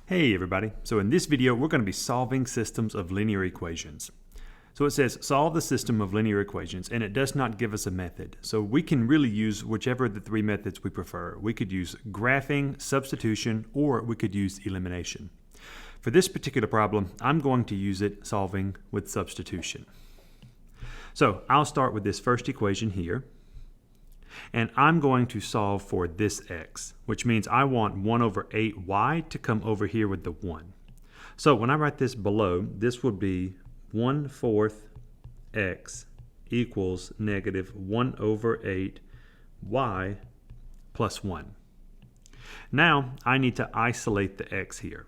Hey everybody, so in this video we're going to be solving systems of linear equations. So it says solve the system of linear equations and it does not give us a method. So we can really use whichever of the three methods we prefer. We could use graphing, substitution, or we could use elimination. For this particular problem, I'm going to use it solving with substitution. So I'll start with this first equation here. And I'm going to solve for this x, which means I want 1 over 8y to come over here with the 1. So when I write this below, this would be 1/4 x equals negative 1 over 8y plus 1. Now I need to isolate the x here.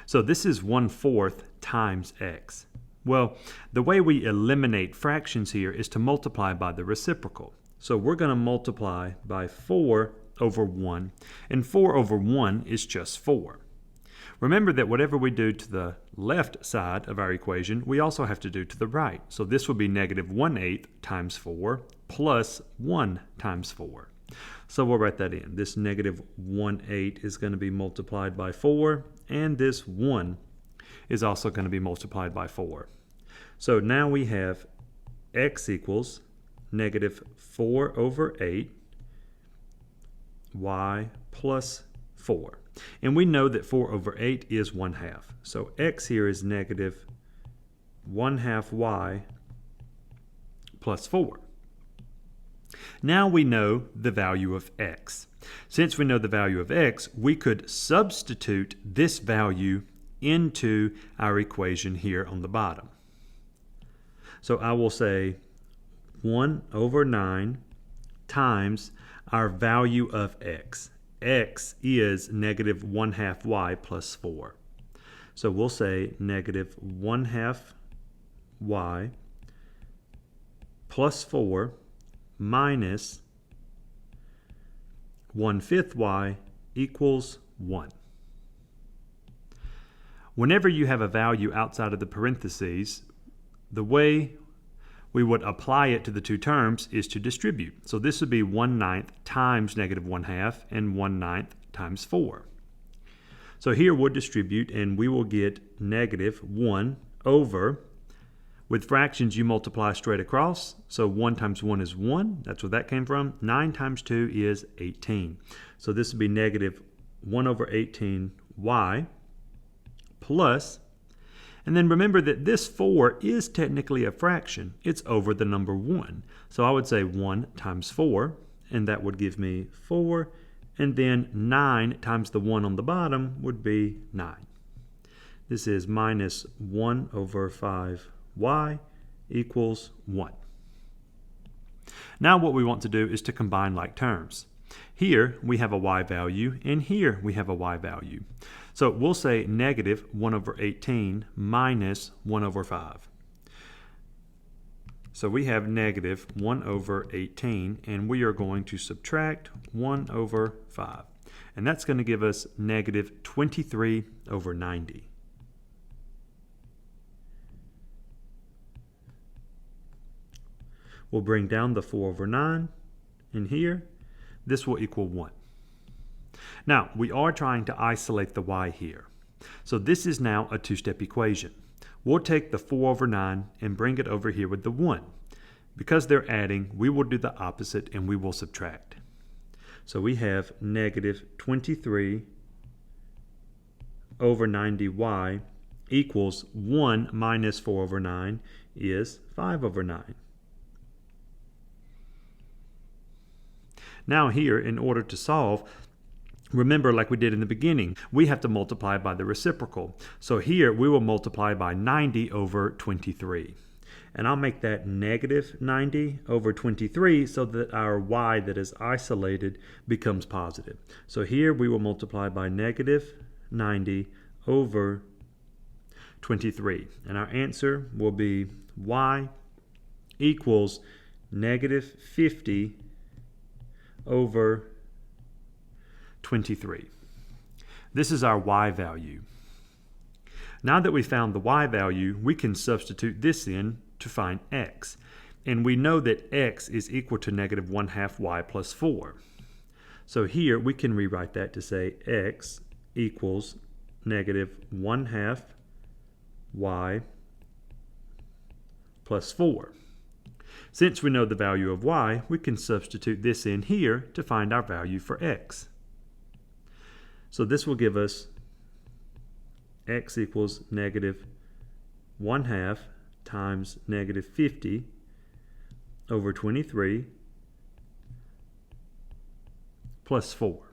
So this is 1/4 times x. Well, the way we eliminate fractions here is to multiply by the reciprocal. So we're going to multiply by 4 over 1, and 4 over 1 is just 4. Remember that whatever we do to the left side of our equation, we also have to do to the right. So this would be negative 1/8 times 4 plus 1 times 4. So we'll write that in. This negative 1/8 is going to be multiplied by 4, and this 1 is also going to be multiplied by 4. So now we have x equals negative 4 over 8 y plus 4. And we know that 4 over 8 is 1/2. So x here is negative 1/2 y plus 4. Now we know the value of x. Since we know the value of x, we could substitute this value into our equation here on the bottom. So I will say 1 over 9 times our value of x. X is negative 1/2 y plus 4. So we'll say negative 1/2 y plus 4 minus 1/5 y equals 1. Whenever you have a value outside of the parentheses, the way we would apply it to the two terms is to distribute. So this would be 1/9 times negative 1/2 and 1/9 times 4. So here we'll distribute and we will get negative 1 over, with fractions you multiply straight across, so 1 times 1 is 1, that's where that came from. 9 times 2 is 18. So this would be negative 1 over 18y plus, and then remember that this 4 is technically a fraction. It's over the number 1. So I would say 1 times 4, and that would give me 4. And then 9 times the 1 on the bottom would be 9. This is minus 1 over 5y equals 1. Now what we want to do is to combine like terms. Here we have a y value, and here we have a y value. So we'll say negative 1 over 18 minus 1 over 5. So we have negative 1 over 18, and we are going to subtract 1 over 5. And that's going to give us negative 23 over 90. We'll bring down the 4 over 9 in here. This will equal 1. Now, we are trying to isolate the y here. So this is now a two-step equation. We'll take the 4 over 9 and bring it over here with the 1. Because they're adding, we will do the opposite and we will subtract. So we have negative 23 over 90y equals 1 minus 4 over 9 is 5 over 9. Now here, in order to solve, remember, like we did in the beginning, we have to multiply by the reciprocal. So here we will multiply by 90 over 23. And I'll make that negative 90 over 23 so that our y that is isolated becomes positive. So here we will multiply by negative 90 over 23. And our answer will be y equals negative 50 over 23. This is our y value. Now that we found the y value, we can substitute this in to find x. And we know that x is equal to negative 1/2 y plus 4. So here we can rewrite that to say x equals negative 1/2 y plus 4. Since we know the value of y, we can substitute this in here to find our value for x. So this will give us x equals negative 1/2 times negative 50 over 23 plus 4.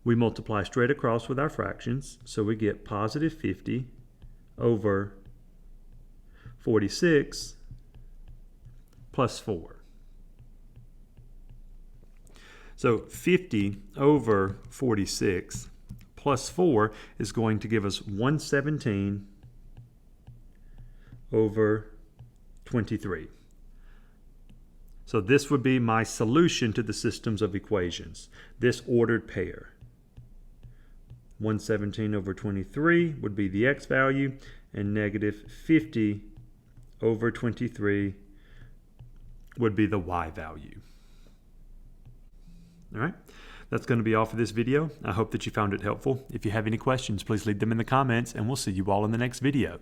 We multiply straight across with our fractions, so we get positive 50 over 46 plus 4. So 50 over 46 plus 4 is going to give us 117 over 23. So this would be my solution to the systems of equations, this ordered pair. 117 over 23 would be the x value, and negative 50 over 23 would be the y value. All right, that's going to be all for this video. I hope that you found it helpful. If you have any questions, please leave them in the comments, and we'll see you all in the next video.